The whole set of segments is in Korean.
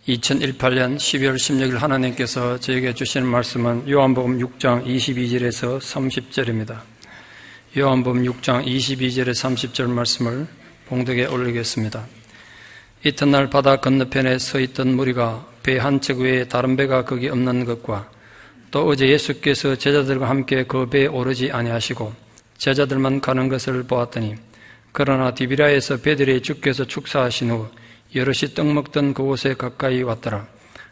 2018년 12월 16일 하나님께서 저에게 주시는 말씀은 요한복음 6장 22절에서 30절입니다. 요한복음 6장 22절에 30절 말씀을 봉독에 올리겠습니다. 이튿날 바다 건너편에 서 있던 무리가 배 한 척 외에 다른 배가 거기 없는 것과 또 어제 예수께서 제자들과 함께 그 배에 오르지 아니하시고 제자들만 가는 것을 보았더니 그러나 디비라에서 배들이 주께서 축사하신 후 여럿이 떡 먹던 그곳에 가까이 왔더라.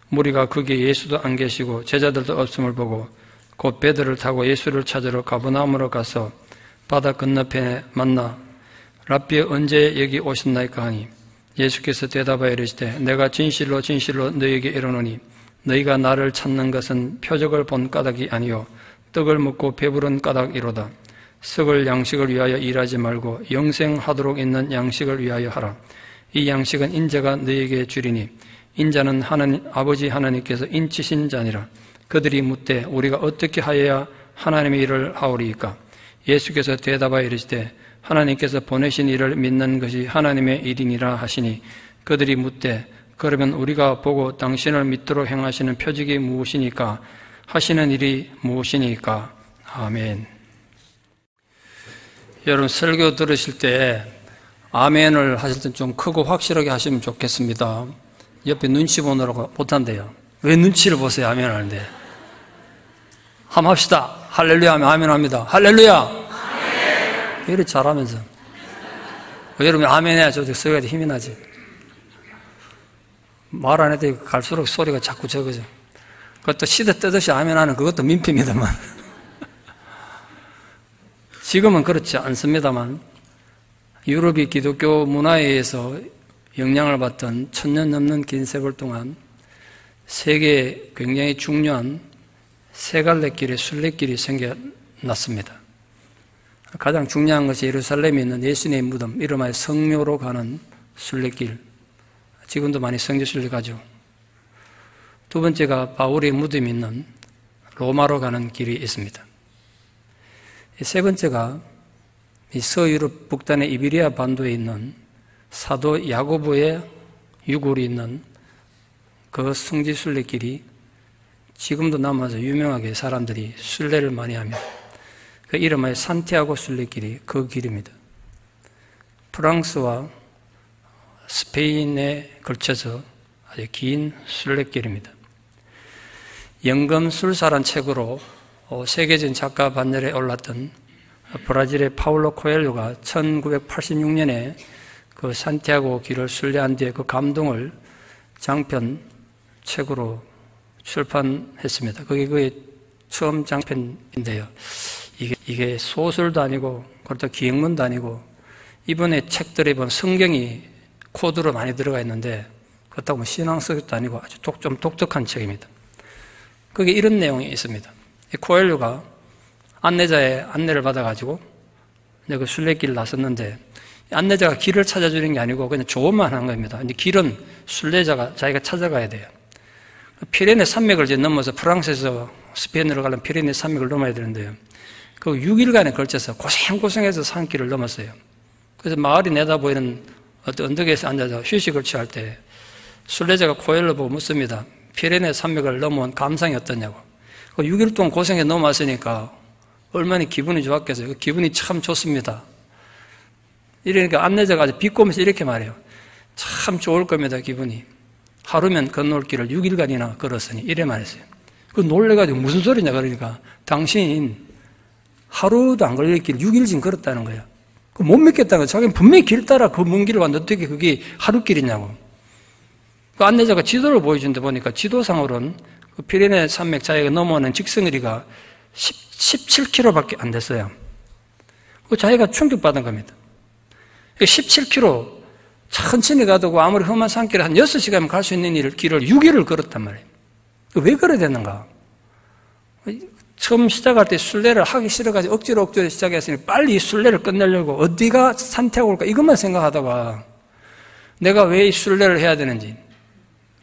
무리가 거기에 예수도 안 계시고 제자들도 없음을 보고 곧 배들을 타고 예수를 찾으러 가버나움으로 가서 바다 건너편에 만나 랍비 언제 여기 오셨나이까 하니 예수께서 대답하여 이르시되 내가 진실로 진실로 너희에게 이르노니 너희가 나를 찾는 것은 표적을 본 까닭이 아니요 떡을 먹고 배부른 까닭이로다. 썩을 양식을 위하여 일하지 말고 영생하도록 있는 양식을 위하여 하라. 이 양식은 인자가 너희에게 주리니 인자는 아버지 하나님께서 인치신 자니라. 그들이 묻되 우리가 어떻게 하여야 하나님의 일을 하오리이까? 예수께서 대답하여 이르시되 하나님께서 보내신 일을 믿는 것이 하나님의 일이니라 하시니 그들이 묻되 그러면 우리가 보고 당신을 믿도록 행하시는 표적이 무엇이니까? 하시는 일이 무엇이니까? 아멘. 여러분 설교 들으실 때 아멘을 하실 때 좀 크고 확실하게 하시면 좋겠습니다. 옆에 눈치 보느라고 못한대요. 왜 눈치를 보세요? 아멘 하는데. 한번 합시다. 할렐루야 하면 아멘 합니다. 할렐루야! 아멘. 이렇게 잘하면서. 여러분 아멘 해야 저도 소리가 힘이 나지. 말 안 해도 갈수록 소리가 자꾸 적어져. 그것도 시대 뜨듯이 아멘 하는 그것도 민폐입니다만. 지금은 그렇지 않습니다만 유럽이 기독교 문화에 의해서 영향을 받던 1000년 넘는 긴 세월 동안 세계에 굉장히 중요한 세 갈래 길의 순례길이 생겨났습니다. 가장 중요한 것이 예루살렘에 있는 예수님의 무덤, 이름하여 성묘로 가는 순례길. 지금도 많이 성지순례 가죠. 두 번째가 바울의 무덤이 있는 로마로 가는 길이 있습니다. 세 번째가 이 서유럽 북단의 이베리아 반도에 있는 사도 야고보의 유골이 있는 그 성지순례길이 지금도 남아서 유명하게 사람들이 순례를 많이 합니다. 그 이름하여 산티아고 순례길이 그 길입니다. 프랑스와 스페인에 걸쳐서 아주 긴 순례길입니다. 연금술사란 책으로 세계적인 작가 반열에 올랐던 브라질의 파울로 코엘료가 1986년에 그 산티아고 길을 순례한 뒤에 그 감동을 장편 책으로 출판했습니다. 그게 그의 처음 장편인데요. 이게 소설도 아니고 그렇다고 기행문도 아니고 이번에 책들에 보면 성경이 코드로 많이 들어가 있는데 그렇다고 뭐 신앙서적도 아니고 아주 좀 독특한 책입니다. 거기에 이런 내용이 있습니다. 코엘료가 안내자의 안내를 받아가지고 그 순례길을 나섰는데 안내자가 길을 찾아주는 게 아니고 그냥 조언만 한 겁니다. 근데 길은 순례자가 자기가 찾아가야 돼요. 피레네 산맥을 이제 넘어서 프랑스에서 스페인으로 가려면 피레네 산맥을 넘어야 되는데요. 그 6일간에 걸쳐서 고생해서 산길을 넘었어요. 그래서 마을이 내다보이는 어떤 언덕에서 앉아서 휴식을 취할 때 순례자가 코엘료 보고 묻습니다. 피레네 산맥을 넘어온 감상이 어떠냐고. 6일 동안 고생해 넘어왔으니까 얼마나 기분이 좋았겠어요. 그 기분이 참 좋습니다. 이러니까 안내자가 아주 비꼬면서 이렇게 말해요. 참 좋을 겁니다, 기분이. 하루면 건널 길을 6일간이나 걸었으니 이래 말했어요. 그 놀래가지고 무슨 소리냐 그러니까 당신 하루도 안 걸릴 길 6일 지금 걸었다는 거야. 못 믿겠다는 거야. 자기는 분명히 길 따라 그 먼 길을 왔는데 어떻게 그게 하루 길이냐고. 그 안내자가 지도를 보여준데 보니까 지도상으로는 그 피레네 산맥 자기가 넘어오는 직선거리가 17km밖에 안 됐어요. 그 자기가 충격받은 겁니다. 17km 천천히 가도 아무리 험한 산길을 한 6시간이면 갈 수 있는 길을 6일을 걸었단 말이에요. 왜 그래야 되는가? 처음 시작할 때 순례를 하기 싫어가지고 억지로 시작했으니 빨리 이 순례를 끝내려고 어디가 산티아고를 올까 이것만 생각하다가 내가 왜 이 순례를 해야 되는지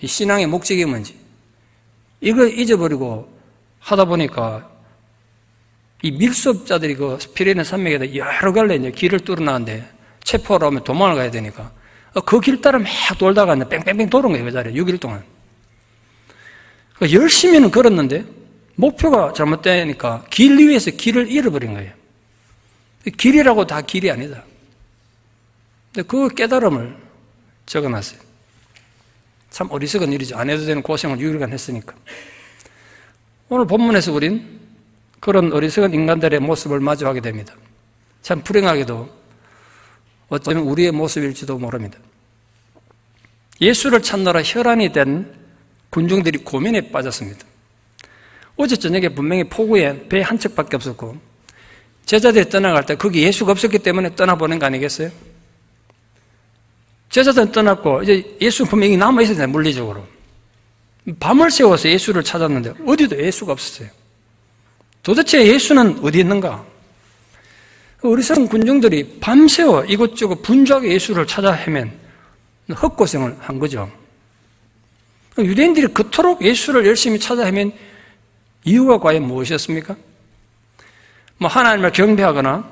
이 신앙의 목적이 뭔지 이걸 잊어버리고 하다 보니까 이 밀수업자들이 그 피레네 산맥에다 여러 갈래 이제 길을 뚫어놨는데 체포하러 오면 도망을 가야 되니까 그 길 따라 막 돌다가 뺑뺑뺑 도는 거예요, 그 자리에. 6일 동안. 열심히는 걸었는데 목표가 잘못되니까 길 위에서 길을 잃어버린 거예요. 길이라고 다 길이 아니다. 근데 그 깨달음을 적어놨어요. 참 어리석은 일이죠. 안 해도 되는 고생을 6일간 했으니까. 오늘 본문에서 우린 그런 어리석은 인간들의 모습을 마주하게 됩니다. 참 불행하게도 어쩌면 우리의 모습일지도 모릅니다. 예수를 찾느라 혈안이 된 군중들이 고민에 빠졌습니다. 어제 저녁에 분명히 포구에 배 한 척밖에 없었고 제자들이 떠나갈 때 거기 예수가 없었기 때문에 떠나보낸 거 아니겠어요? 제자들은 떠났고 이제 예수 분명히 남아있어야 돼요. 물리적으로. 밤을 새워서 예수를 찾았는데 어디도 예수가 없었어요. 도대체 예수는 어디 있는가? 어리석은 군중들이 밤새워 이곳저곳 분주하게 예수를 찾아 헤맨 헛고생을 한 거죠. 유대인들이 그토록 예수를 열심히 찾아 헤맨 이유가 과연 무엇이었습니까? 하나님을 경배하거나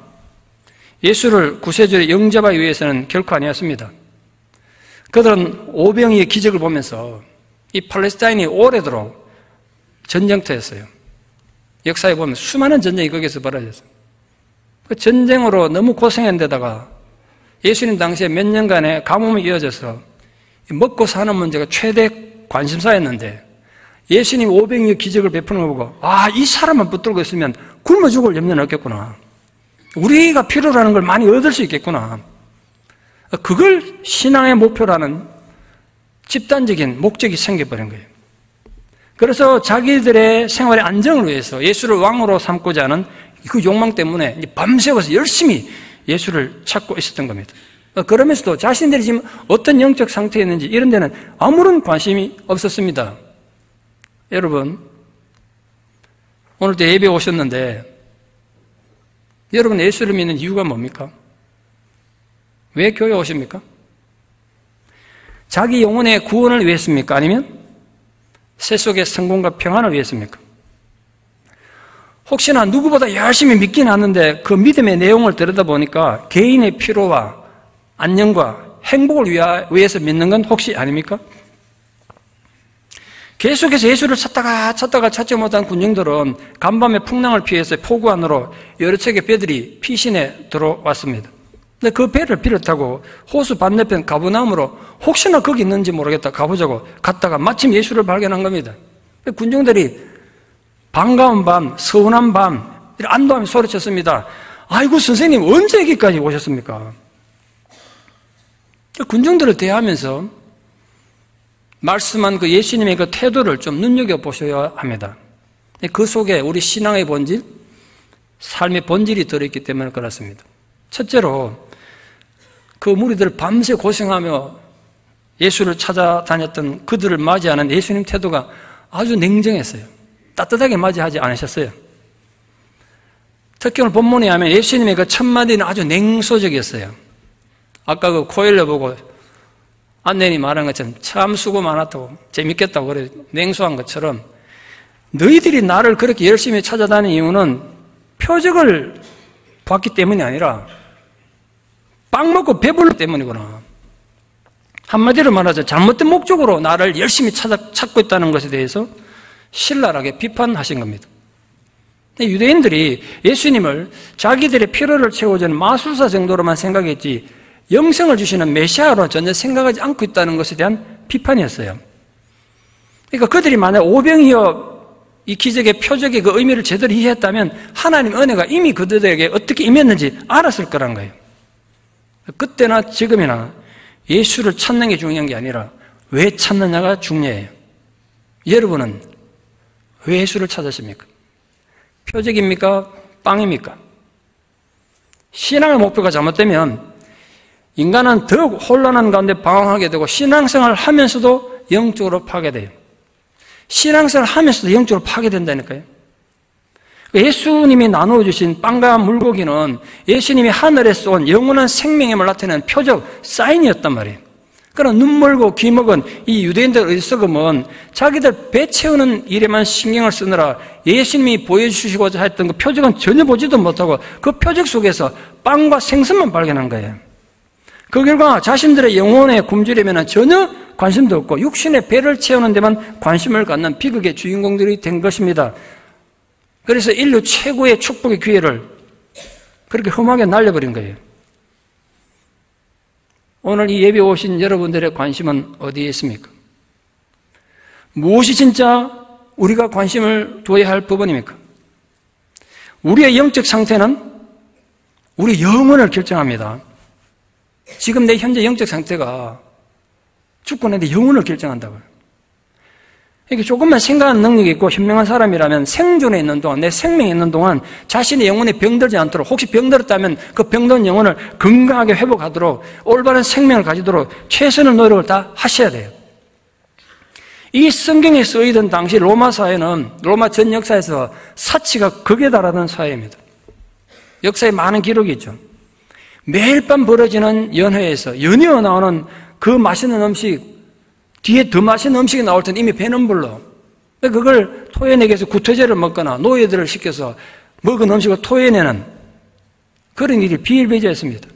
예수를 구세주의 영접하기 위해서는 결코 아니었습니다. 그들은 오병이의 기적을 보면서 이 팔레스타인이 오래도록 전쟁터였어요. 역사에 보면 수많은 전쟁이 거기서 벌어졌어요. 그 전쟁으로 너무 고생한 데다가 예수님 당시에 몇 년간의 가뭄이 이어져서 먹고 사는 문제가 최대 관심사였는데 예수님 오병이의 기적을 베푸는 거 보고 이 사람만 붙들고 있으면 굶어 죽을 염려는 없겠구나. 우리가 필요로 하는 걸 많이 얻을 수 있겠구나. 그걸 신앙의 목표라는 집단적인 목적이 생겨버린 거예요. 그래서 자기들의 생활의 안정을 위해서 예수를 왕으로 삼고자 하는 그 욕망 때문에 밤새워서 열심히 예수를 찾고 있었던 겁니다. 그러면서도 자신들이 지금 어떤 영적 상태에 있는지 이런 데는 아무런 관심이 없었습니다. 여러분, 오늘도 예배 오셨는데 여러분 예수를 믿는 이유가 뭡니까? 왜 교회 오십니까? 자기 영혼의 구원을 위해서입니까? 아니면 세속의 성공과 평안을 위해서입니까? 혹시나 누구보다 열심히 믿긴 하는데 그 믿음의 내용을 들여다보니까 개인의 피로와 안녕과 행복을 위해서 믿는 건 혹시 아닙니까? 계속해서 예수를 찾다가 찾지 못한 군중들은 간밤에 풍랑을 피해서 포구 안으로 여러 척의 배들이 피신해 들어왔습니다. 근데 그 배를 비롯하고 호수 반대편 가버나움으로 혹시나 거기 있는지 모르겠다 가보자고 갔다가 마침 예수를 발견한 겁니다. 군중들이 반가운 밤, 서운한 밤, 안도하며 소리쳤습니다. 아이고 선생님 언제 여기까지 오셨습니까? 군중들을 대하면서 말씀한 그 예수님의 그 태도를 좀 눈여겨보셔야 합니다. 그 속에 우리 신앙의 본질, 삶의 본질이 들어있기 때문에 그렇습니다. 첫째로 그 무리들 밤새 고생하며 예수를 찾아다녔던 그들을 맞이하는 예수님 태도가 아주 냉정했어요. 따뜻하게 맞이하지 않으셨어요. 특히 오늘 본문에 하면 예수님의 그 첫마디는 아주 냉소적이었어요. 아까 그 코엘료 보고 안내인이 말한 것처럼 참 수고 많았다고 재밌겠다고 그래 냉소한 것처럼 너희들이 나를 그렇게 열심히 찾아다니는 이유는 표적을 봤기 때문이 아니라 빵 먹고 배불렀기 때문이구나. 한마디로 말하자 잘못된 목적으로 나를 열심히 찾고 있다는 것에 대해서 신랄하게 비판하신 겁니다. 유대인들이 예수님을 자기들의 필요를 채워주는 마술사 정도로만 생각했지 영생을 주시는 메시아로 전혀 생각하지 않고 있다는 것에 대한 비판이었어요. 그러니까 그들이 만약 오병이어 이 기적의 표적의 그 의미를 제대로 이해했다면 하나님의 은혜가 이미 그들에게 어떻게 임했는지 알았을 거란 거예요. 그때나 지금이나 예수를 찾는 게 중요한 게 아니라 왜 찾느냐가 중요해요. 여러분은 왜 예수를 찾으십니까? 표적입니까? 빵입니까? 신앙의 목표가 잘못되면 인간은 더욱 혼란한 가운데 방황하게 되고 신앙생활을 하면서도 영적으로 파괴돼요. 신앙생활을 하면서도 영적으로 파괴된다니까요. 예수님이 나누어 주신 빵과 물고기는 예수님이 하늘에서 온 영원한 생명임을 나타내는 표적, 사인이었단 말이에요. 그러나 눈 멀고 귀 먹은 이 유대인들 어리석음은 자기들 배 채우는 일에만 신경을 쓰느라 예수님이 보여주시고자 했던 그 표적은 전혀 보지도 못하고 그 표적 속에서 빵과 생선만 발견한 거예요. 그 결과 자신들의 영혼에 굶주려면 전혀 관심도 없고 육신의 배를 채우는 데만 관심을 갖는 비극의 주인공들이 된 것입니다. 그래서 인류 최고의 축복의 기회를 그렇게 험하게 날려버린 거예요. 오늘 이 예배 오신 여러분들의 관심은 어디에 있습니까? 무엇이 진짜 우리가 관심을 두어야 할 부분입니까? 우리의 영적 상태는 우리 영혼을 결정합니다. 지금 내 현재 영적 상태가 죽고 내 영혼을 결정한다고요. 이게 조금만 생각하는 능력이 있고 현명한 사람이라면 생존에 있는 동안, 내 생명에 있는 동안 자신의 영혼이 병들지 않도록, 혹시 병들었다면 그 병든 영혼을 건강하게 회복하도록 올바른 생명을 가지도록 최선의 노력을 다 하셔야 돼요. 이 성경에 쓰이던 당시 로마 사회는 로마 전 역사에서 사치가 극에 달하던 사회입니다. 역사에 많은 기록이 있죠. 매일 밤 벌어지는 연회에서 연이어 나오는 그 맛있는 음식, 뒤에 더 맛있는 음식이 나올 땐 이미 배는 불러. 그걸 토해내기위해서 구토제를 먹거나 노예들을 시켜서 먹은 음식을 토해내는 그런 일이 비일비재했습니다.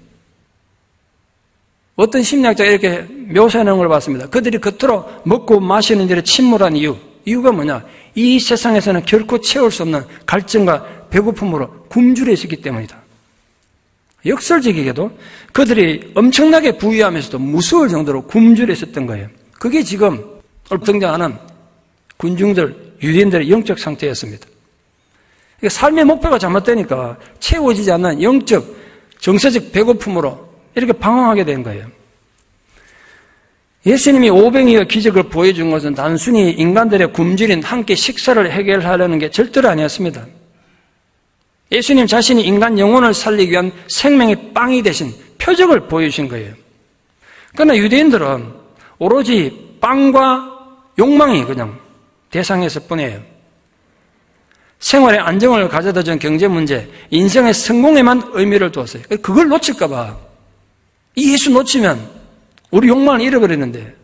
어떤 심리학자가 이렇게 묘사하는 걸 봤습니다. 그들이 겉으로 먹고 마시는 일에 침몰한 이유가 뭐냐? 이 세상에서는 결코 채울 수 없는 갈증과 배고픔으로 굶주려 있었기 때문이다. 역설적이게도 그들이 엄청나게 부유하면서도 무서울 정도로 굶주려 있었던 거예요. 그게 지금 등장하는 군중들, 유대인들의 영적 상태였습니다. 삶의 목표가 잘못되니까 채워지지 않는 영적, 정서적 배고픔으로 이렇게 방황하게 된 거예요. 예수님이 오병이어 기적을 보여준 것은 단순히 인간들의 굶주린 한 끼 식사를 해결하려는 게 절대로 아니었습니다. 예수님 자신이 인간 영혼을 살리기 위한 생명의 빵이 되신 표적을 보여주신 거예요. 그러나 유대인들은 오로지 빵과 욕망이 그냥 대상이었을 뿐이에요. 생활의 안정을 가져다 준 경제 문제, 인생의 성공에만 의미를 두었어요. 그걸 놓칠까 봐. 이 예수 놓치면 우리 욕망을 잃어버리는데,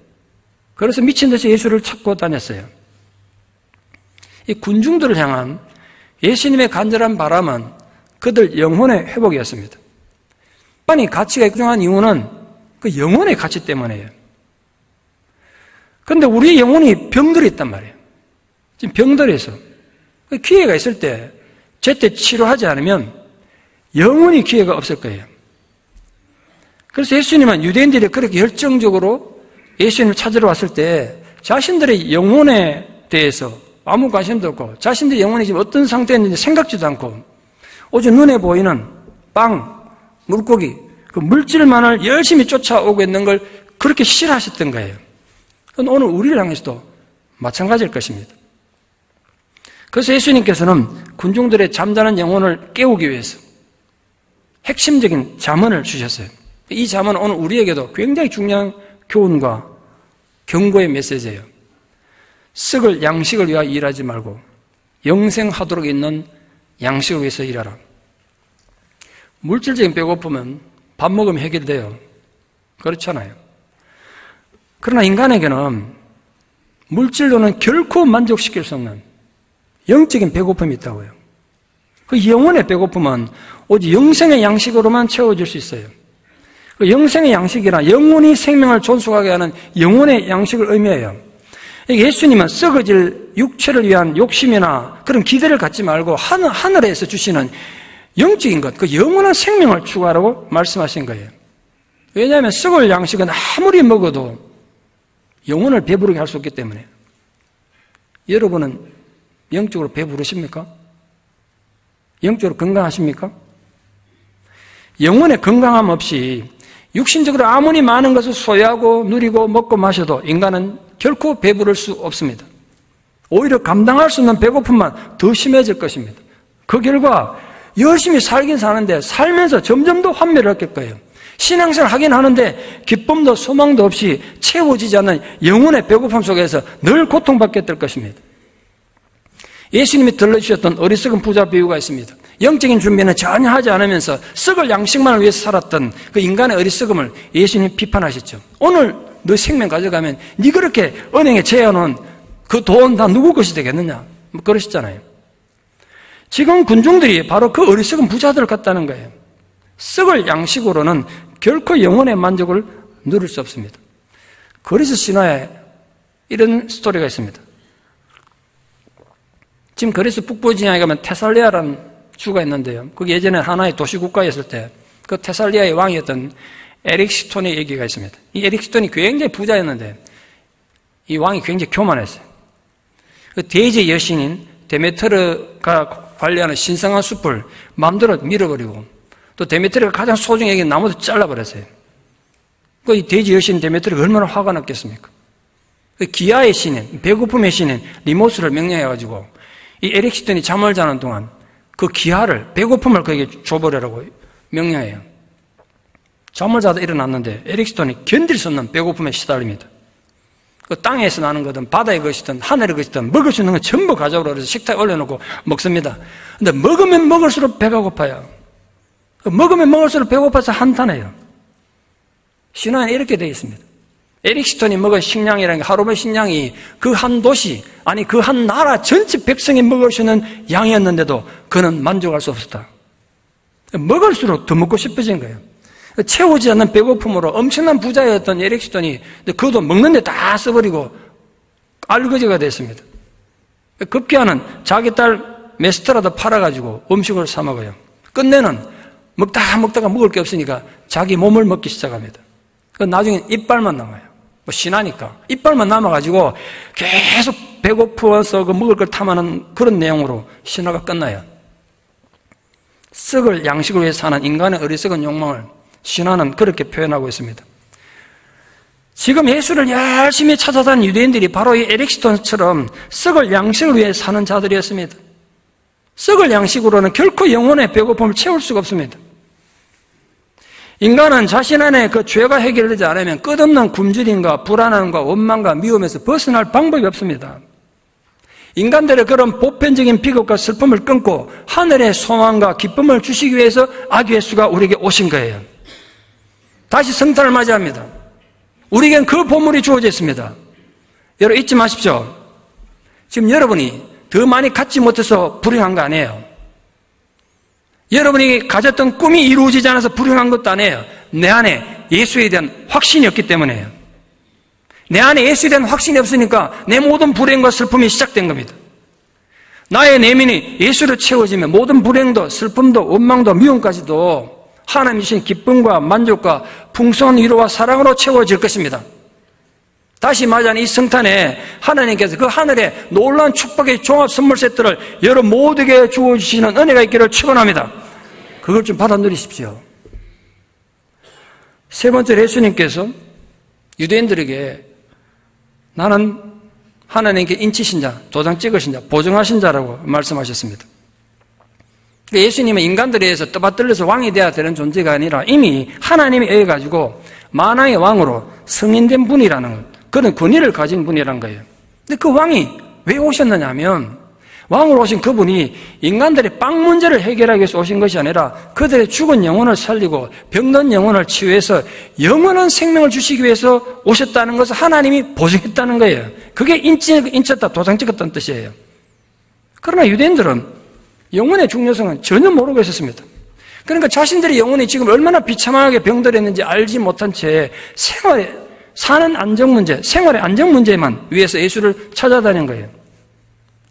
그래서 미친 듯이 예수를 찾고 다녔어요. 이 군중들을 향한 예수님의 간절한 바람은 그들 영혼의 회복이었습니다. 아니, 가치가 일정한 이유는 그 영혼의 가치 때문이에요. 그런데 우리의 영혼이 병들어 있단 말이에요. 지금 병들어 있어. 기회가 있을 때 제때 치료하지 않으면 영원히 기회가 없을 거예요. 그래서 예수님은 유대인들이 그렇게 열정적으로 예수님을 찾으러 왔을 때 자신들의 영혼에 대해서 아무 관심도 없고 자신들의 영혼이 지금 어떤 상태였는지 생각지도 않고 오직 눈에 보이는 빵, 물고기, 그 물질만을 열심히 쫓아오고 있는 걸 그렇게 싫어하셨던 거예요. 오늘 우리를 향해서도 마찬가지일 것입니다. 그래서 예수님께서는 군중들의 잠자는 영혼을 깨우기 위해서 핵심적인 잠언을 주셨어요. 이 잠언은 오늘 우리에게도 굉장히 중요한 교훈과 경고의 메시지예요. 썩을 양식을 위하여 일하지 말고 영생하도록 있는 양식을 위해서 일하라. 물질적인 배고픔은 밥 먹으면 해결돼요. 그렇잖아요. 그러나 인간에게는 물질로는 결코 만족시킬 수 없는 영적인 배고픔이 있다고요. 그 영혼의 배고픔은 오직 영생의 양식으로만 채워질 수 있어요. 그 영생의 양식이란 영혼이 생명을 존속하게 하는 영혼의 양식을 의미해요. 예수님은 썩어질 육체를 위한 욕심이나 그런 기대를 갖지 말고 하늘에서 주시는 영적인 것, 그 영원한 생명을 추구하라고 말씀하신 거예요. 왜냐하면 썩을 양식은 아무리 먹어도 영혼을 배부르게 할 수 없기 때문에. 여러분은 영적으로 배부르십니까? 영적으로 건강하십니까? 영혼의 건강함 없이 육신적으로 아무리 많은 것을 소유하고 누리고 먹고 마셔도 인간은 결코 배부를 수 없습니다. 오히려 감당할 수 없는 배고픔만 더 심해질 것입니다. 그 결과 열심히 살긴 사는데 살면서 점점 더 환멸을 얻을 거예요. 신앙생활 하긴 하는데 기쁨도 소망도 없이 채워지지 않는 영혼의 배고픔 속에서 늘 고통받게 될 것입니다. 예수님이 들려주셨던 어리석은 부자 비유가 있습니다. 영적인 준비는 전혀 하지 않으면서 썩을 양식만을 위해서 살았던 그 인간의 어리석음을 예수님이 비판하셨죠. 오늘 너 생명 가져가면 네 그렇게 은행에 재어놓은 그 돈 다 누구 것이 되겠느냐? 뭐 그러셨잖아요. 지금 군중들이 바로 그 어리석은 부자들 같다는 거예요. 썩을 양식으로는 결코 영혼의 만족을 누릴 수 없습니다. 그리스 신화에 이런 스토리가 있습니다. 지금 그리스 북부 지역에 가면 테살리아라는 주가 있는데요. 그게 예전에 하나의 도시국가였을 때 그 테살리아의 왕이었던 에릭시톤의 얘기가 있습니다. 이 에릭시톤이 굉장히 부자였는데 이 왕이 굉장히 교만했어요. 그 대지의 여신인 데메트르가 관리하는 신성한 숲을 마음대로 밀어버리고 또 데메트르가 가장 소중히 여긴 나무도 잘라버렸어요. 그 이 대지 여신 데메트르가 얼마나 화가 났겠습니까? 그 기아의 신인, 배고픔의 신인 리모스를 명령해가지고 이 에릭시톤이 잠을 자는 동안 그 기아를, 배고픔을 그에게 줘버리라고 명령해요. 잠을 자다 일어났는데 에릭시톤이 견딜 수 없는 배고픔에 시달립니다. 그 땅에서 나는 거든 바다의 것이든 하늘의 것이든 먹을 수 있는 건 전부 가져오라 그래서 식탁에 올려놓고 먹습니다. 근데 먹으면 먹을수록 배가 고파요. 먹으면 먹을수록 배고파서 한탄해요. 신화에 이렇게 되어 있습니다. 에릭시톤이 먹은 식량이라는 게 하루의 식량이 그 한 도시, 아니 그 한 나라 전체 백성이 먹을 수 있는 양이었는데도 그는 만족할 수 없었다. 먹을수록 더 먹고 싶어진 거예요. 채우지 않는 배고픔으로 엄청난 부자였던 에릭시톤이 그것도 먹는데 다 써버리고 알거지가 됐습니다. 급기야는 자기 딸 메스트라도 팔아가지고 음식을 사 먹어요. 끝내는 먹다가 먹을 게 없으니까 자기 몸을 먹기 시작합니다. 나중에 이빨만 남아요. 뭐 신하니까 이빨만 남아가지고 계속 배고프어서 그 먹을 걸 탐하는 그런 내용으로 신화가 끝나요. 썩을 양식을 위해 사는 인간의 어리석은 욕망을 신화는 그렇게 표현하고 있습니다. 지금 예수를 열심히 찾아다니는 유대인들이 바로 이 에릭시톤처럼 썩을 양식을 위해 사는 자들이었습니다. 썩을 양식으로는 결코 영혼의 배고픔을 채울 수가 없습니다. 인간은 자신 안에 그 죄가 해결되지 않으면 끝없는 굶주림과 불안함과 원망과 미움에서 벗어날 방법이 없습니다. 인간들의 그런 보편적인 비극과 슬픔을 끊고 하늘의 소망과 기쁨을 주시기 위해서 아기 예수가 우리에게 오신 거예요. 다시 성탄을 맞이합니다. 우리에겐 그 보물이 주어져 있습니다. 여러분 잊지 마십시오. 지금 여러분이 더 많이 갖지 못해서 불행한 거 아니에요. 여러분이 가졌던 꿈이 이루어지지 않아서 불행한 것도 아니에요. 내 안에 예수에 대한 확신이 없기 때문에요. 내 안에 예수에 대한 확신이 없으니까 내 모든 불행과 슬픔이 시작된 겁니다. 나의 내면이 예수로 채워지면 모든 불행도 슬픔도 원망도 미움까지도 하나님 주신 기쁨과 만족과 풍성한 위로와 사랑으로 채워질 것입니다. 다시 말하자면 이 성탄에 하나님께서 그 하늘의 놀라운 축복의 종합 선물 세트를 여러분 모두에게 주어주시는 은혜가 있기를 축원합니다. 그걸 좀 받아 누리십시오. 세 번째로 예수님께서 유대인들에게 나는 하나님께 인치신 자, 도장 찍으신 자, 보증하신 자라고 말씀하셨습니다. 예수님은 인간들에 의해서 떠받들려서 왕이 되어야 되는 존재가 아니라 이미 하나님에 의해 가지고 만왕의 왕으로 승인된 분이라는 것, 그런 권위를 가진 분이라는 거예요. 근데 그 왕이 왜 오셨느냐 하면 왕으로 오신 그분이 인간들의 빵 문제를 해결하기 위해서 오신 것이 아니라 그들의 죽은 영혼을 살리고 병든 영혼을 치유해서 영원한 생명을 주시기 위해서 오셨다는 것을 하나님이 보증했다는 거예요. 그게 인쳤다, 도장 찍었다는 뜻이에요. 그러나 유대인들은 영혼의 중요성은 전혀 모르고 있었습니다. 그러니까 자신들의 영혼이 지금 얼마나 비참하게 병들었는지 알지 못한 채 사는 안정 문제, 생활의 안정 문제만 위해서 예수를 찾아다닌 거예요.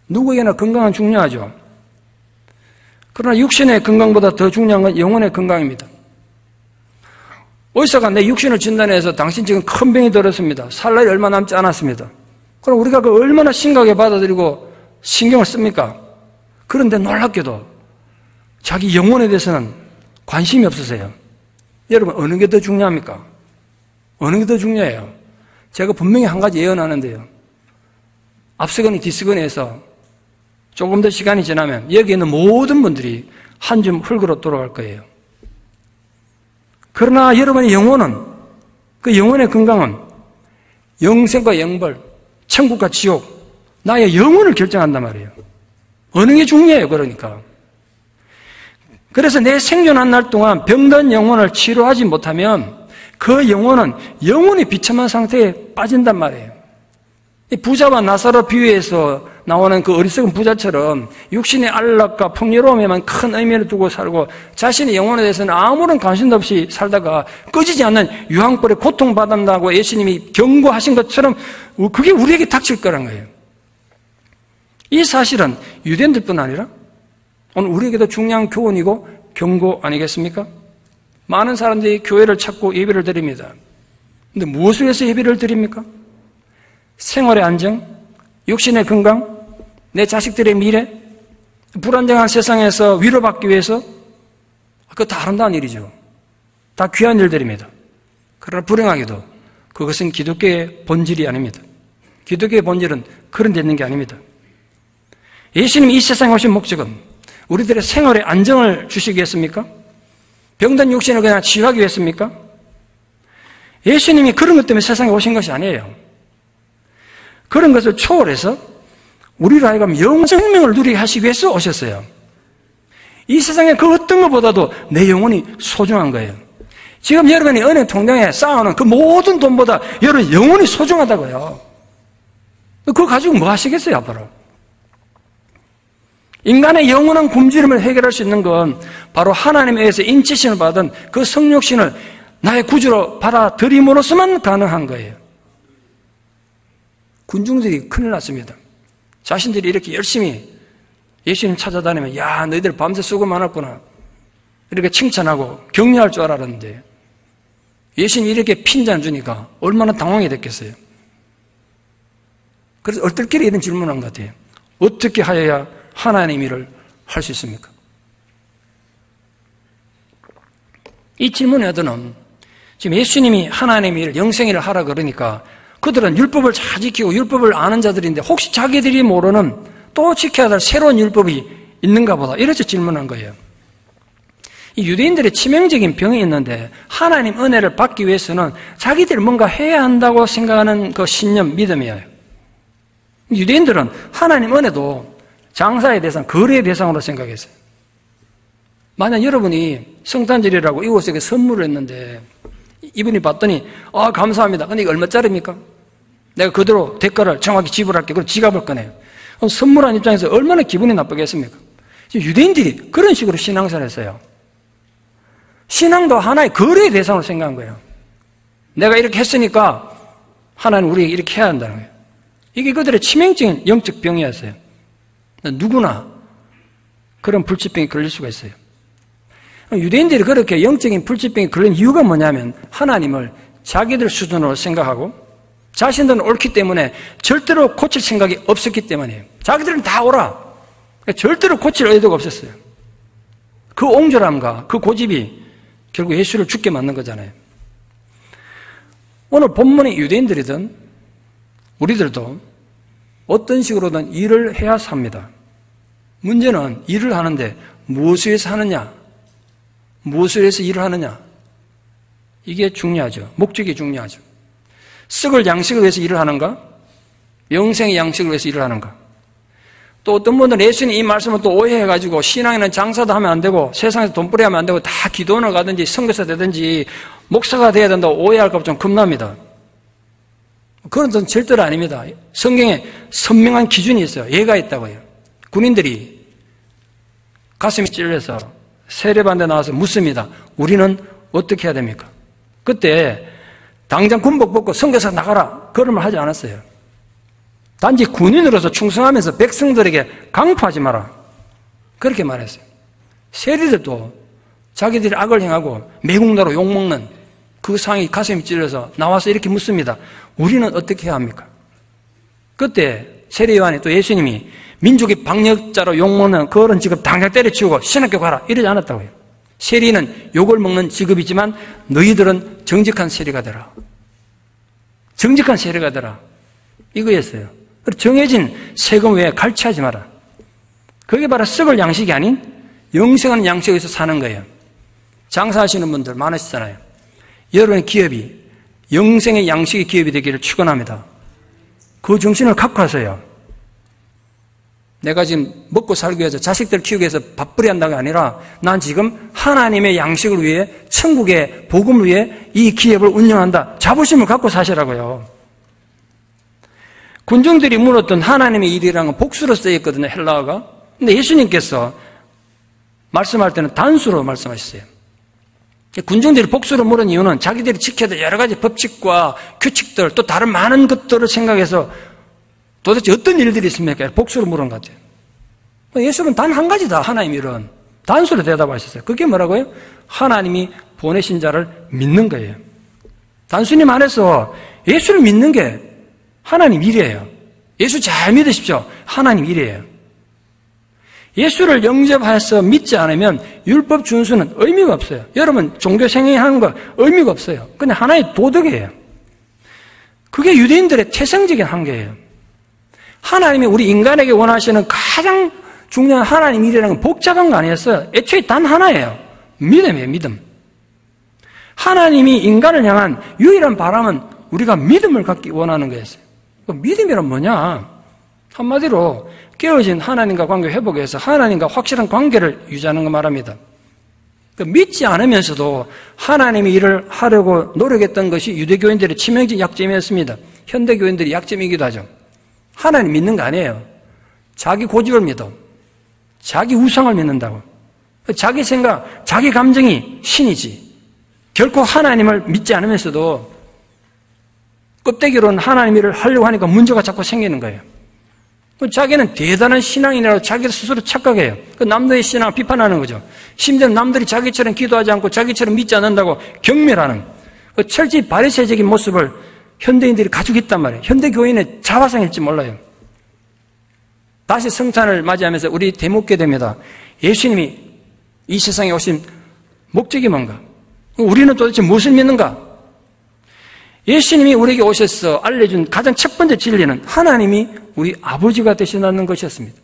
누구에게나 건강은 중요하죠. 그러나 육신의 건강보다 더 중요한 건 영혼의 건강입니다. 의사가 내 육신을 진단해서 당신 지금 큰 병이 들었습니다. 살 날이 얼마 남지 않았습니다. 그럼 우리가 그 얼마나 심각하게 받아들이고 신경을 씁니까? 그런데 놀랍게도 자기 영혼에 대해서는 관심이 없으세요. 여러분 어느 게 더 중요합니까? 어느 게 더 중요해요? 제가 분명히 한 가지 예언하는데요. 앞서거니 뒤서거니 해서 조금 더 시간이 지나면 여기 있는 모든 분들이 한 줌 흙으로 돌아갈 거예요. 그러나 여러분의 영혼은, 그 영혼의 건강은 영생과 영벌, 천국과 지옥, 나의 영혼을 결정한단 말이에요. 어느 게 중요해요, 그러니까. 그래서 내 생존한 날 동안 병든 영혼을 치료하지 못하면 그 영혼은 영혼이 비참한 상태에 빠진단 말이에요. 이 부자와 나사로 비유해서 나오는 그 어리석은 부자처럼 육신의 안락과 풍요로움에만 큰 의미를 두고 살고 자신의 영혼에 대해서는 아무런 관심도 없이 살다가 꺼지지 않는 유황불에 고통받는다고 예수님이 경고하신 것처럼 그게 우리에게 닥칠 거란 거예요. 이 사실은 유대인들뿐 아니라 오늘 우리에게도 중요한 교훈이고 경고 아니겠습니까? 많은 사람들이 교회를 찾고 예배를 드립니다. 근데 무엇을 위해서 예배를 드립니까? 생활의 안정, 육신의 건강, 내 자식들의 미래, 불안정한 세상에서 위로받기 위해서 그거 다 아름다운 일이죠. 다 귀한 일들입니다. 그러나 불행하게도 그것은 기독교의 본질이 아닙니다. 기독교의 본질은 그런 데 있는 게 아닙니다. 예수님이 이 세상에 오신 목적은 우리들의 생활에 안정을 주시기 위해습니까? 병든 육신을 그냥 치유하기 위해습니까? 예수님이 그런 것 때문에 세상에 오신 것이 아니에요. 그런 것을 초월해서 우리로 하여금 영생명을 누리게 하시기 위해서 오셨어요. 이 세상에 그 어떤 것보다도 내 영혼이 소중한 거예요. 지금 여러분이 은행 통장에 쌓아놓은 그 모든 돈보다 여러분 영혼이 소중하다고요. 그거 가지고 뭐 하시겠어요, 앞으로? 인간의 영원한 굶주림을 해결할 수 있는 건 바로 하나님에 의해서 인치신을 받은 그 성육신을 나의 구주로 받아들임으로서만 가능한 거예요. 군중들이 큰일 났습니다. 자신들이 이렇게 열심히 예수님 찾아다니면 야 너희들 밤새 수고 많았구나 이렇게 칭찬하고 격려할 줄 알았는데 예수님이 이렇게 핀잔 주니까 얼마나 당황이 됐겠어요. 그래서 얼떨결에 이런 질문을 한 것 같아요. 어떻게 하여야 하나님 일을 할 수 있습니까? 이 질문의 어도는 지금 예수님이 하나님 일, 영생 일을 하라 그러니까 그들은 율법을 잘 지키고 율법을 아는 자들인데 혹시 자기들이 모르는 또 지켜야 할 새로운 율법이 있는가 보다 이렇게 질문한 거예요. 이 유대인들의 치명적인 병이 있는데 하나님 은혜를 받기 위해서는 자기들이 뭔가 해야 한다고 생각하는 그 신념, 믿음이에요. 유대인들은 하나님 은혜도 장사의 대상, 거래의 대상으로 생각했어요. 만약 여러분이 성탄절이라고 이곳에게 선물을 했는데 이분이 봤더니 감사합니다. 근데 이거 얼마짜리입니까? 내가 그대로 대가를 정확히 지불할게. 그럼 지갑을 꺼내요. 그럼 선물한 입장에서 얼마나 기분이 나쁘겠습니까? 유대인들이 그런 식으로 신앙생활을 했어요. 신앙도 하나의 거래의 대상으로 생각한 거예요. 내가 이렇게 했으니까 하나님 우리에게 이렇게 해야 한다는 거예요. 이게 그들의 치명적인 영적 병이었어요. 누구나 그런 불치병이 걸릴 수가 있어요. 유대인들이 그렇게 영적인 불치병이 걸린 이유가 뭐냐면 하나님을 자기들 수준으로 생각하고 자신들은 옳기 때문에 절대로 고칠 생각이 없었기 때문이에요. 자기들은 다 옳아. 절대로 고칠 의도가 없었어요. 그 옹졸함과 그 고집이 결국 예수를 죽게 만든 거잖아요. 오늘 본문의 유대인들이든 우리들도 어떤 식으로든 일을 해야 삽니다. 문제는 일을 하는데 무엇을 위해서 하느냐? 무엇을 위해서 일을 하느냐? 이게 중요하죠. 목적이 중요하죠. 썩을 양식을 위해서 일을 하는가? 영생의 양식을 위해서 일을 하는가? 또 어떤 분들은 예수님 이 말씀을 또 오해해가지고 신앙에는 장사도 하면 안 되고 세상에서 돈벌이 하면 안 되고 다 기도원을 가든지 선교사 되든지 목사가 돼야 된다고 오해할까 봐 좀 겁납니다. 그런 건 절대로 아닙니다. 성경에 선명한 기준이 있어요. 예가 있다고요. 군인들이 가슴이 찔려서 세례반대 나와서 묻습니다. 우리는 어떻게 해야 됩니까? 그때 당장 군복 벗고 선교사 나가라 그런 말 하지 않았어요. 단지 군인으로서 충성하면서 백성들에게 강포하지 마라 그렇게 말했어요. 세리들도 자기들이 악을 행하고 매국노로 욕먹는 그 상황이 가슴이 찔려서 나와서 이렇게 묻습니다. 우리는 어떻게 해야 합니까? 그때 세례 요한이 또 예수님이 민족이 방역자로 욕먹는 그 어른 직업 당장 때려치우고 신학교 가라 이러지 않았다고요. 세리는 욕을 먹는 직업이지만 너희들은 정직한 세리가 되라. 정직한 세리가 되라. 이거였어요. 정해진 세금 외에 갈취하지 마라. 그게 바로 썩을 양식이 아닌 영생하는 양식에서 사는 거예요. 장사하시는 분들 많으시잖아요. 여러분의 기업이 영생의 양식의 기업이 되기를 축원합니다. 그 정신을 갖고 하세요. 내가 지금 먹고 살기 위해서 자식들 키우기 위해서 밥벌이 한다가 아니라 난 지금 하나님의 양식을 위해 천국의 복음을 위해 이 기업을 운영한다. 자부심을 갖고 사시라고요. 군중들이 물었던 하나님의 일이라는 건 복수로 쓰였거든요, 헬라어가. 근데 예수님께서 말씀할 때는 단수로 말씀하셨어요. 군중들이 복수로 물은 이유는 자기들이 지켜야 될 여러 가지 법칙과 규칙들, 또 다른 많은 것들을 생각해서 도대체 어떤 일들이 있습니까? 복수로 물은 것 같아요. 예수는 단 한 가지다, 하나님 일은. 단수로 대답하셨어요. 그게 뭐라고요? 하나님이 보내신 자를 믿는 거예요. 단순히 말해서 예수를 믿는 게 하나님 일이에요. 예수 잘 믿으십시오. 하나님 일이에요. 예수를 영접해서 믿지 않으면 율법 준수는 의미가 없어요. 여러분 종교 생활하는 거 의미가 없어요. 그냥 하나의 도덕이에요. 그게 유대인들의 태생적인 한계예요. 하나님이 우리 인간에게 원하시는 가장 중요한 하나님 일이라는 건 복잡한 거 아니었어요. 애초에 단 하나예요. 믿음이에요, 믿음. 하나님이 인간을 향한 유일한 바람은 우리가 믿음을 갖기 원하는 거였어요. 믿음이란 뭐냐? 한마디로 깨어진 하나님과 관계 회복에 위해서 하나님과 확실한 관계를 유지하는 거 말합니다. 믿지 않으면서도 하나님의 일을 하려고 노력했던 것이 유대교인들의 치명적인 약점이었습니다. 현대교인들의 약점이기도 하죠. 하나님 믿는 거 아니에요. 자기 고집을 믿어. 자기 우상을 믿는다고. 자기 생각, 자기 감정이 신이지. 결코 하나님을 믿지 않으면서도 껍데기로는 하나님 일을 하려고 하니까 문제가 자꾸 생기는 거예요. 자기는 대단한 신앙인이라고 자기 스스로 착각해요. 남들의 신앙을 비판하는 거죠. 심지어 남들이 자기처럼 기도하지 않고 자기처럼 믿지 않는다고 경멸하는 철저히 바리새적인 모습을 현대인들이 가지고 있단 말이에요. 현대 교인의 자화상일지 몰라요. 다시 성탄을 맞이하면서 우리 되묻게 됩니다. 예수님이 이 세상에 오신 목적이 뭔가? 우리는 도대체 무엇을 믿는가? 예수님이 우리에게 오셔서 알려준 가장 첫 번째 진리는 하나님이 우리 아버지가 되신다는 것이었습니다.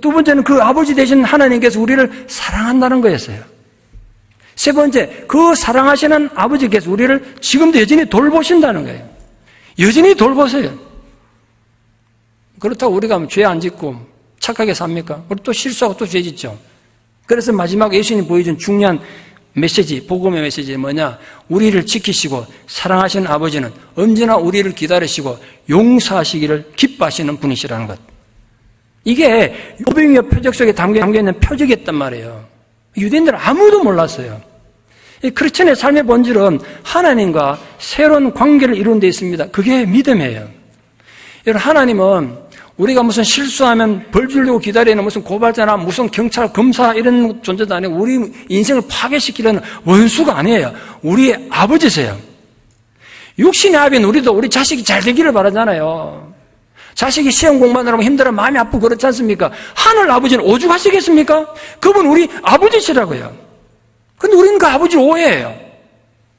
두 번째는 그 아버지 되신 하나님께서 우리를 사랑한다는 거였어요. 세 번째, 그 사랑하시는 아버지께서 우리를 지금도 여전히 돌보신다는 거예요. 여전히 돌보세요. 그렇다고 우리가 죄 안 짓고 착하게 삽니까? 우리 또 실수하고 또 죄 짓죠. 그래서 마지막에 예수님이 보여준 중요한 메시지, 복음의 메시지는 뭐냐? 우리를 지키시고 사랑하시는 아버지는 언제나 우리를 기다리시고 용서하시기를 기뻐하시는 분이시라는 것. 이게 500여 표적 속에 담겨있는 표적이었단 말이에요. 유대인들은 아무도 몰랐어요. 이 크리스천의 삶의 본질은 하나님과 새로운 관계를 이루는 데 있습니다. 그게 믿음이에요. 여러분, 하나님은 우리가 무슨 실수하면 벌 주려고 기다리는 무슨 고발자나 무슨 경찰, 검사 이런 존재도 아니고 우리 인생을 파괴시키려는 원수가 아니에요. 우리의 아버지세요. 육신의 아비는 우리도 우리 자식이 잘 되기를 바라잖아요. 자식이 시험 공부하느라고 힘들어 마음이 아프고 그렇지 않습니까? 하늘 아버지는 오죽하시겠습니까? 그분 우리 아버지시라고요. 근데 우리는 그 아버지를 오해해요.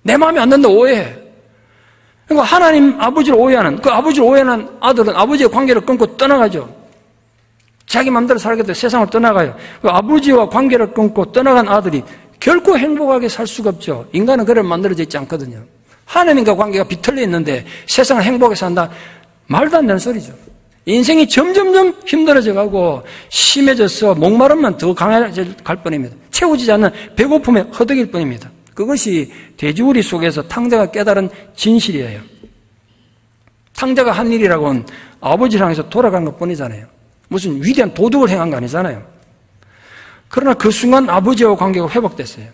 내 마음에 안 든다 오해해. 그러니까 하나님 아버지를 오해하는, 그 아버지를 오해하는 아들은 아버지의 관계를 끊고 떠나가죠. 자기 마음대로 살겠다 세상을 떠나가요. 그 아버지와 관계를 끊고 떠나간 아들이 결코 행복하게 살 수가 없죠. 인간은 그래 만들어져 있지 않거든요. 하나님과 관계가 비틀려 있는데 세상을 행복하게 산다? 말도 안 되는 소리죠. 인생이 점점점 힘들어져 가고 심해져서 목마름만 더 강해질 뿐입니다. 채워지지 않는 배고픔에 허덕일 뿐입니다. 그것이 돼지우리 속에서 탕자가 깨달은 진실이에요. 탕자가 한 일이라고는 아버지를 향해서 돌아간 것 뿐이잖아요. 무슨 위대한 도덕을 행한 거 아니잖아요. 그러나 그 순간 아버지와 관계가 회복됐어요.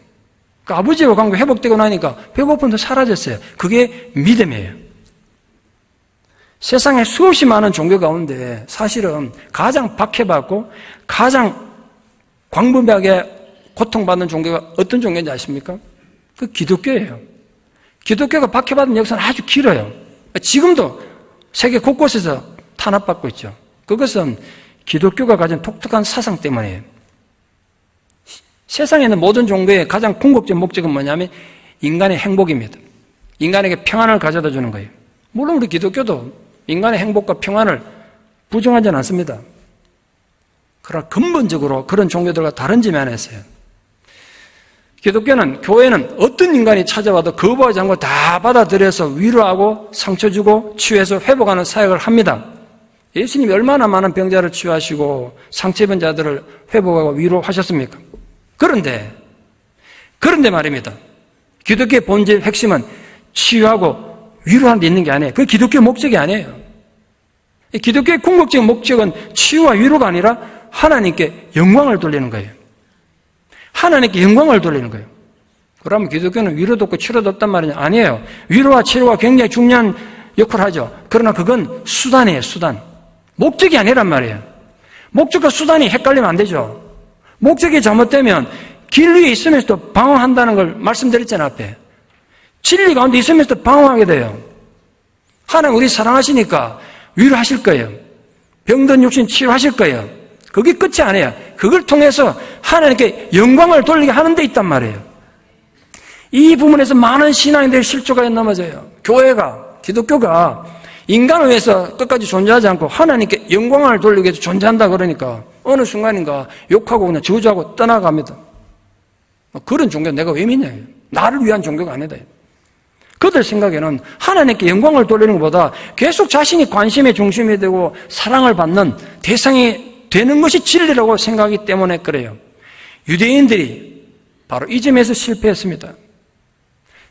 그 아버지와 관계가 회복되고 나니까 배고픔도 사라졌어요. 그게 믿음이에요. 세상에 수없이 많은 종교 가운데 사실은 가장 박해받고 가장 광범위하게 고통받는 종교가 어떤 종교인지 아십니까? 그 기독교예요. 기독교가 박해받은 역사는 아주 길어요. 지금도 세계 곳곳에서 탄압받고 있죠. 그것은 기독교가 가진 독특한 사상 때문이에요. 세상에 있는 모든 종교의 가장 궁극적 목적은 뭐냐면 인간의 행복입니다. 인간에게 평안을 가져다 주는 거예요. 물론 우리 기독교도 인간의 행복과 평안을 부정하지는 않습니다. 그러나 근본적으로 그런 종교들과 다른 점이 하나 있어요. 기독교는, 교회는 어떤 인간이 찾아와도 거부하지 않고 다 받아들여서 위로하고 상처 주고 치유해서 회복하는 사역을 합니다. 예수님이 얼마나 많은 병자를 치유하시고 상처 입은 자들을 회복하고 위로하셨습니까? 그런데 말입니다. 기독교의 본질 핵심은 치유하고 위로하는 데 있는 게 아니에요. 그게 기독교의 목적이 아니에요. 기독교의 궁극적인 목적은 치유와 위로가 아니라 하나님께 영광을 돌리는 거예요. 하나님께 영광을 돌리는 거예요. 그러면 기독교는 위로도 없고 치료도 없단 말이냐? 아니에요. 위로와 치료가 굉장히 중요한 역할을 하죠. 그러나 그건 수단이에요, 수단. 목적이 아니란 말이에요. 목적과 수단이 헷갈리면 안 되죠. 목적이 잘못되면 길 위에 있으면서도 방황한다는 걸 말씀드렸잖아요, 앞에. 진리 가운데 있으면서도 방황하게 돼요. 하나님 우리 사랑하시니까 위로하실 거예요. 병든 육신 치유하실 거예요. 그게 끝이 아니에요. 그걸 통해서 하나님께 영광을 돌리게 하는 데 있단 말이에요. 이 부분에서 많은 신앙인들이 실족하여 넘어져요. 교회가, 기독교가 인간을 위해서 끝까지 존재하지 않고 하나님께 영광을 돌리기 위해서 존재한다 그러니까 어느 순간인가 욕하고 그냥 저주하고 떠나갑니다. 그런 종교 내가 왜 믿냐? 나를 위한 종교가 아니다. 그들 생각에는 하나님께 영광을 돌리는 것보다 계속 자신이 관심의 중심이 되고 사랑을 받는 대상이 되는 것이 진리라고 생각하기 때문에 그래요. 유대인들이 바로 이 점에서 실패했습니다.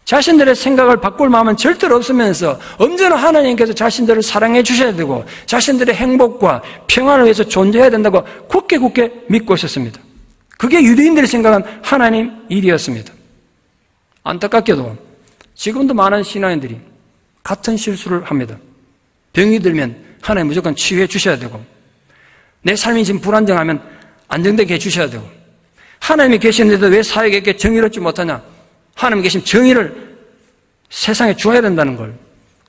자신들의 생각을 바꿀 마음은 절대로 없으면서 언제나 하나님께서 자신들을 사랑해 주셔야 되고 자신들의 행복과 평안을 위해서 존재해야 된다고 굳게 믿고 있었습니다. 그게 유대인들이 생각한 하나님 일이었습니다. 안타깝게도 지금도 많은 신앙인들이 같은 실수를 합니다. 병이 들면 하나님 무조건 치유해 주셔야 되고 내 삶이 지금 불안정하면 안정되게 해주셔야 되고 하나님이 계시는데도 왜 사역에게 정의를 얻지 못하냐? 하나님이 계시면 정의를 세상에 주어야 된다는 걸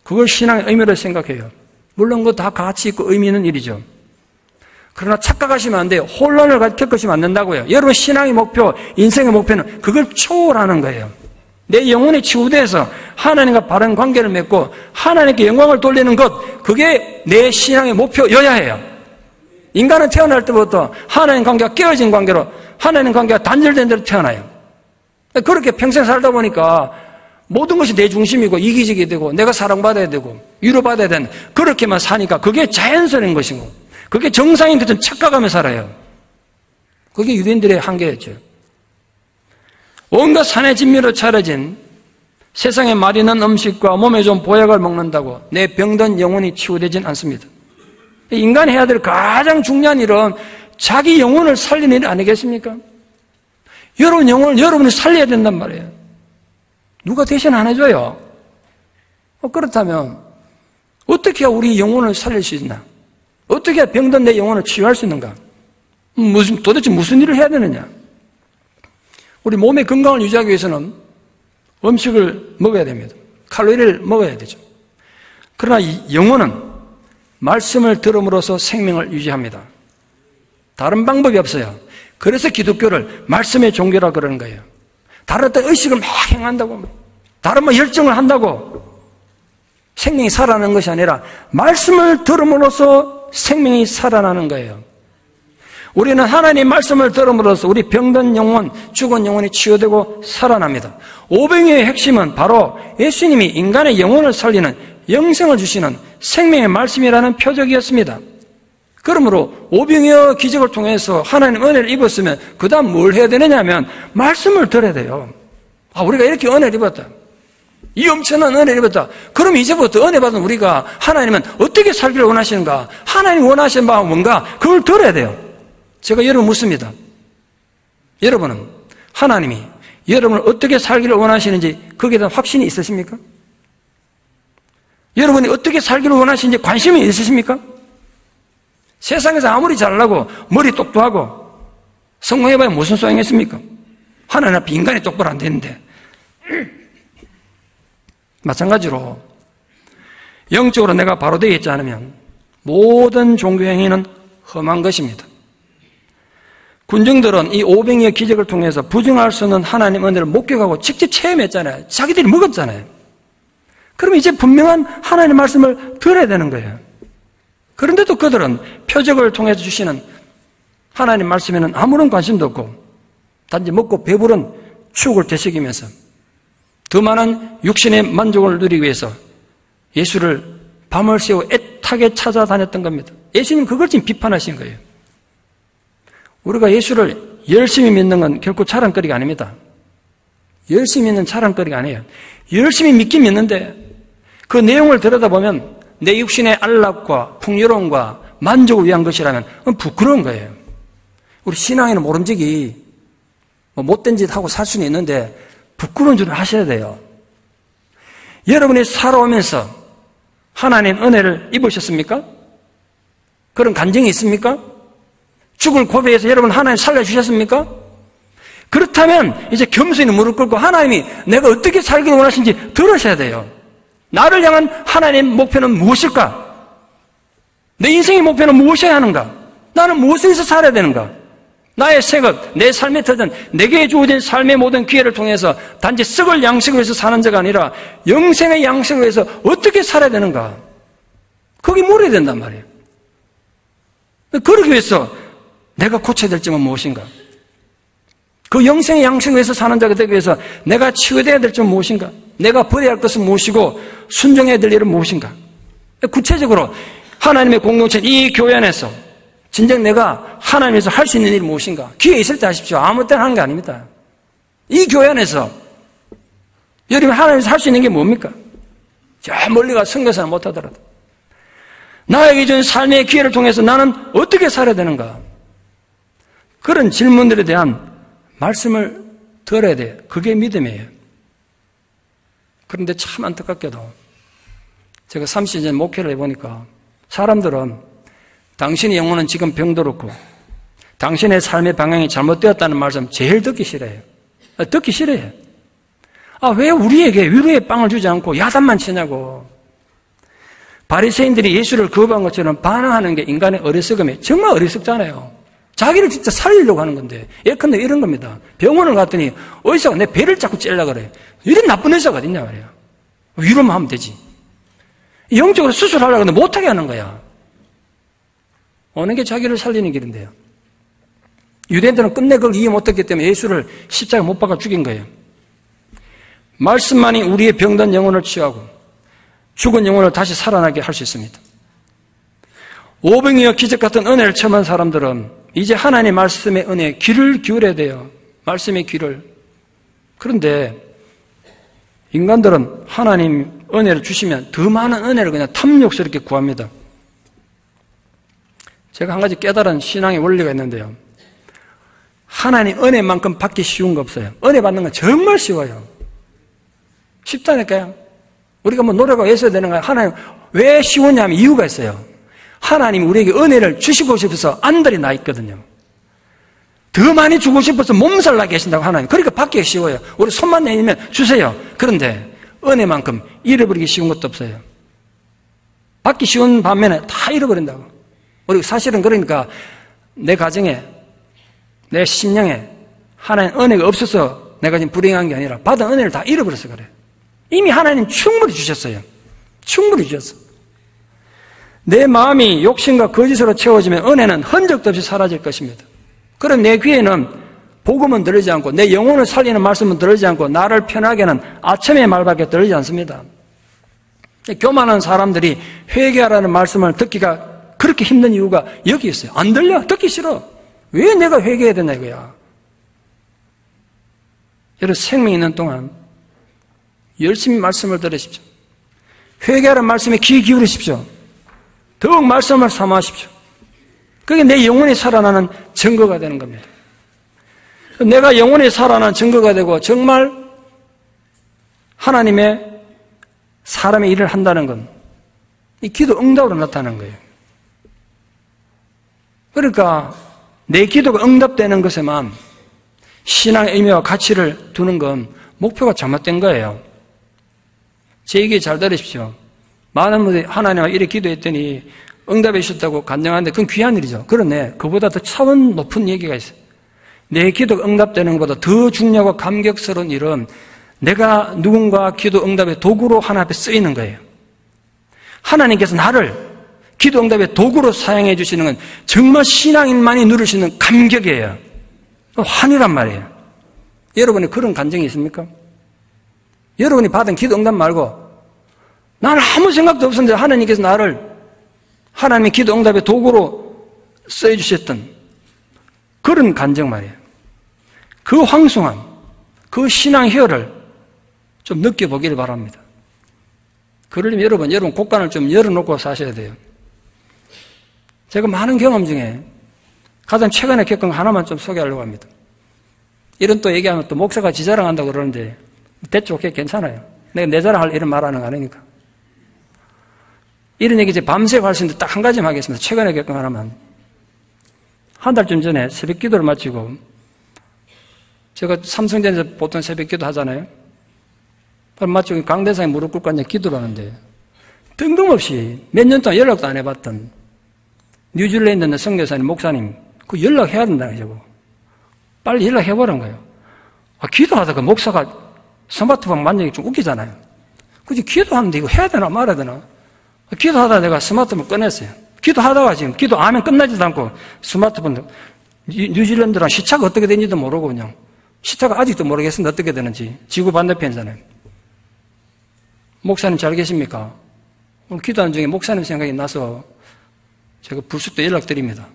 그걸 신앙의 의미로 생각해요. 물론 그거 다 가치 있고 의미 있는 일이죠. 그러나 착각하시면 안 돼요. 혼란을 겪으시면 안 된다고요. 여러분 신앙의 목표, 인생의 목표는 그걸 초월하는 거예요. 내 영혼이 치유돼서 하나님과 바른 관계를 맺고 하나님께 영광을 돌리는 것 그게 내 신앙의 목표여야 해요. 인간은 태어날 때부터 하나님 관계가 깨어진 관계로 하나님 관계가 단절된 대로 태어나요. 그렇게 평생 살다 보니까 모든 것이 내 중심이고 이기적이 되고 내가 사랑받아야 되고 위로받아야 되는 그렇게만 사니까 그게 자연스러운 것이고 그게 정상인 것처럼 착각하며 살아요. 그게 유대인들의 한계였죠. 온갖 산의 진미로 차려진 세상에 말이 는 음식과 몸에 좋은 보약을 먹는다고 내 병든 영혼이 치유되진 않습니다. 인간이 해야 될 가장 중요한 일은 자기 영혼을 살리는 일 아니겠습니까? 여러분 영혼을 여러분이 살려야 된단 말이에요. 누가 대신 안 해줘요? 그렇다면 어떻게 해야 우리 영혼을 살릴 수 있나? 어떻게 해야 병든 내 영혼을 치유할 수 있는가? 도대체 무슨 일을 해야 되느냐? 우리 몸의 건강을 유지하기 위해서는 음식을 먹어야 됩니다. 칼로리를 먹어야 되죠. 그러나 이 영혼은 말씀을 들음으로써 생명을 유지합니다. 다른 방법이 없어요. 그래서 기독교를 말씀의 종교라 그러는 거예요. 다른 어떤 의식을 막 행한다고, 다른 열정을 한다고 생명이 살아나는 것이 아니라 말씀을 들음으로써 생명이 살아나는 거예요. 우리는 하나님 말씀을 들음으로써 우리 병든 영혼, 죽은 영혼이 치유되고 살아납니다. 오병이어의 핵심은 바로 예수님이 인간의 영혼을 살리는 영생을 주시는 생명의 말씀이라는 표적이었습니다. 그러므로 오병이어 기적을 통해서 하나님 은혜를 입었으면 그 다음 뭘 해야 되느냐 하면 말씀을 들어야 돼요. 우리가 이렇게 은혜를 입었다. 이 엄청난 은혜를 입었다. 그럼 이제부터 은혜 받은 우리가 하나님은 어떻게 살기를 원하시는가? 하나님 원하시는 바가 뭔가? 그걸 들어야 돼요. 제가 여러분 묻습니다. 여러분은 하나님이 여러분을 어떻게 살기를 원하시는지 거기에 대한 확신이 있으십니까? 여러분이 어떻게 살기를 원하시는지 관심이 있으십니까? 세상에서 아무리 잘나고 머리 똑똑하고 성공해봐야 무슨 소용이 있습니까? 하나님 앞에 인간이 똑바로 안 되는데. 마찬가지로 영적으로 내가 바로 되어 있지 않으면 모든 종교 행위는 험한 것입니다. 군중들은 이 오병이어 기적을 통해서 부정할 수 없는 하나님 은혜를 목격하고 직접 체험했잖아요. 자기들이 먹었잖아요. 그럼 이제 분명한 하나님 말씀을 들어야 되는 거예요. 그런데도 그들은 표적을 통해서 주시는 하나님 말씀에는 아무런 관심도 없고 단지 먹고 배부른 추억을 되새기면서 더 많은 육신의 만족을 누리기 위해서 예수를 밤을 새워 애타게 찾아다녔던 겁니다. 예수님 그걸 지금 비판하신 거예요. 우리가 예수를 열심히 믿는 건 결코 자랑거리가 아닙니다. 열심히 믿는 자랑거리가 아니에요. 열심히 믿긴 믿는데 그 내용을 들여다보면 내 육신의 안락과 풍요로움과 만족을 위한 것이라면 부끄러운 거예요. 우리 신앙에는 모름지기 못된 짓 하고 살 수는 있는데 부끄러운 줄을 하셔야 돼요. 여러분이 살아오면서 하나님 은혜를 입으셨습니까? 그런 간증이 있습니까? 죽을 고비에서 여러분 하나님 살려주셨습니까? 그렇다면 이제 겸손히 무릎 꿇고 하나님이 내가 어떻게 살기를 원하시는지 들으셔야 돼요. 나를 향한 하나님의 목표는 무엇일까? 내 인생의 목표는 무엇이어야 하는가? 나는 무엇에서 살아야 되는가? 나의 생각, 내 삶의 터전, 내게 주어진 삶의 모든 기회를 통해서 단지 썩을 양식을 위해서 사는 자가 아니라 영생의 양식을 위해서 어떻게 살아야 되는가? 거기 물어야 된단 말이에요. 그러기 위해서 내가 고쳐야 될 점은 무엇인가? 그 영생의 양식을 위해서 사는 자가 되기 위해서 내가 치유되어야 될 점은 무엇인가? 내가 버려야 할 것은 무엇이고 순종해야 될 일은 무엇인가? 구체적으로 하나님의 공동체 이 교회 안에서 진정 내가 하나님에서 할 수 있는 일이 무엇인가? 기회 있을 때 하십시오. 아무 때나 하는 게 아닙니다. 이 교회 안에서 여러분 하나님에서 할 수 있는 게 뭡니까? 저 멀리 가 선교사는 못하더라도 나에게 준 삶의 기회를 통해서 나는 어떻게 살아야 되는가? 그런 질문들에 대한 말씀을 들어야 돼요. 그게 믿음이에요. 그런데 참 안타깝게도 제가 30년 전 목회를 해보니까 사람들은 당신의 영혼은 지금 병들었고 당신의 삶의 방향이 잘못되었다는 말씀 제일 듣기 싫어해요. 듣기 싫어해요. 왜 우리에게 위로의 빵을 주지 않고 야단만 치냐고. 바리새인들이 예수를 거부한 것처럼 반항하는 게 인간의 어리석음이에요. 정말 어리석잖아요. 자기를 진짜 살리려고 하는 건데 예컨대 이런 겁니다. 병원을 갔더니 의사가 내 배를 자꾸 찔러 그래. 이런 나쁜 의사가 어딨냐 말이에요. 위로만 하면 되지. 영적으로 수술하려고 하는데 못하게 하는 거야. 어느 게 자기를 살리는 길인데요. 유대인들은 끝내 그걸 이해 못했기 때문에 예수를 십자가에 못 박아 죽인 거예요. 말씀만이 우리의 병든 영혼을 치유하고 죽은 영혼을 다시 살아나게 할 수 있습니다. 오병이어 기적 같은 은혜를 체험한 사람들은 이제 하나님의 말씀의 은혜에 귀를 기울여야 돼요. 말씀의 귀를. 그런데 인간들은 하나님 은혜를 주시면 더 많은 은혜를 그냥 탐욕스럽게 구합니다. 제가 한 가지 깨달은 신앙의 원리가 있는데요. 하나님 은혜만큼 받기 쉬운 거 없어요. 은혜 받는 건 정말 쉬워요. 쉽다니까요. 우리가 뭐 노력하고 애써야 되는 거예요. 하나님 왜 쉬우냐면 이유가 있어요. 하나님이 우리에게 은혜를 주시고 싶어서 안달이 나 있거든요. 더 많이 주고 싶어서 몸살 나게 하신다고 하나님. 그러니까 받기가 쉬워요. 우리 손만 내밀면 주세요. 그런데 은혜만큼 잃어버리기 쉬운 것도 없어요. 받기 쉬운 반면에 다 잃어버린다고. 우리 사실은 그러니까 내 가정에 내 심령에 하나님 은혜가 없어서 내가 지금 불행한 게 아니라 받은 은혜를 다 잃어버려서 그래요. 이미 하나님 충분히 주셨어요. 충분히 주셨어. 내 마음이 욕심과 거짓으로 채워지면 은혜는 흔적도 없이 사라질 것입니다. 그럼 내 귀에는 복음은 들리지 않고 내 영혼을 살리는 말씀은 들리지 않고 나를 편하게 하는 아첨의 말밖에 들리지 않습니다. 교만한 사람들이 회개하라는 말씀을 듣기가 그렇게 힘든 이유가 여기 있어요. 안 들려. 듣기 싫어. 왜 내가 회개해야 되나 이거야. 여러분 생명 있는 동안 열심히 말씀을 들으십시오. 회개하라는 말씀에 귀 기울이십시오. 더욱 말씀을 사모하십시오. 그게 내 영혼이 살아나는 증거가 되는 겁니다. 내가 영혼이 살아나는 증거가 되고 정말 하나님의 사람의 일을 한다는 건 이 기도 응답으로 나타나는 거예요. 그러니까 내 기도가 응답되는 것에만 신앙의 의미와 가치를 두는 건 목표가 잘못된 거예요. 제 얘기 잘 들으십시오. 많은 분들이 하나님과 이렇게 기도했더니 응답해 주셨다고 간증하는데 그건 귀한 일이죠. 그러네. 그보다 더 차원 높은 얘기가 있어요. 내 기도가 응답되는 것보다 더 중요하고 감격스러운 일은 내가 누군가 기도 응답의 도구로 하나님 앞에 쓰이는 거예요. 하나님께서 나를 기도 응답의 도구로 사용해 주시는 건 정말 신앙인만이 누릴 수 있는 감격이에요. 환희란 말이에요. 여러분이 그런 감정이 있습니까? 여러분이 받은 기도 응답 말고 나는 아무 생각도 없었는데 하나님께서 나를 하나님의 기도 응답의 도구로 써주셨던 그런 감정 말이에요. 그 황송함, 그 신앙 희열을 좀 느껴보기를 바랍니다. 그러려면 여러분 곳간을 좀 열어놓고 사셔야 돼요. 제가 많은 경험 중에 가장 최근에 겪은 거 하나만 좀 소개하려고 합니다. 이런 또 얘기하면 또 목사가 지 자랑한다고 그러는데 대충 오케이 괜찮아요. 내가 내 자랑할 이런 말하는 거 아니니까. 이런 얘기 이제 밤새 할 수 있는데 딱 한 가지만 하겠습니다. 최근에 겪은 거 하나만. 한 달쯤 전에 새벽 기도를 마치고 제가 삼성전에서 보통 새벽 기도 하잖아요. 마치고 강대상에 무릎 꿇고 앉아 기도를 하는데 뜬금없이 몇 년 동안 연락도 안 해봤던 뉴질랜드 선교사님, 목사님 그 연락해야 된다는 거죠. 빨리 연락해보라는 거예요. 기도하다가 목사가 스마트폰 만지기 좀 웃기잖아요. 굳이 기도하는데 이거 해야 되나 말아야 되나? 기도하다가 내가 스마트폰 꺼냈어요. 기도하다가 지금 기도 하면 끝나지도 않고 스마트폰 뉴질랜드랑 시차가 어떻게 되는지도 모르고 그냥 시차가 아직도 모르겠습니다. 어떻게 되는지. 지구 반대편이잖아요. 목사님 잘 계십니까? 오늘 기도하는 중에 목사님 생각이 나서 제가 불쑥 또 연락드립니다.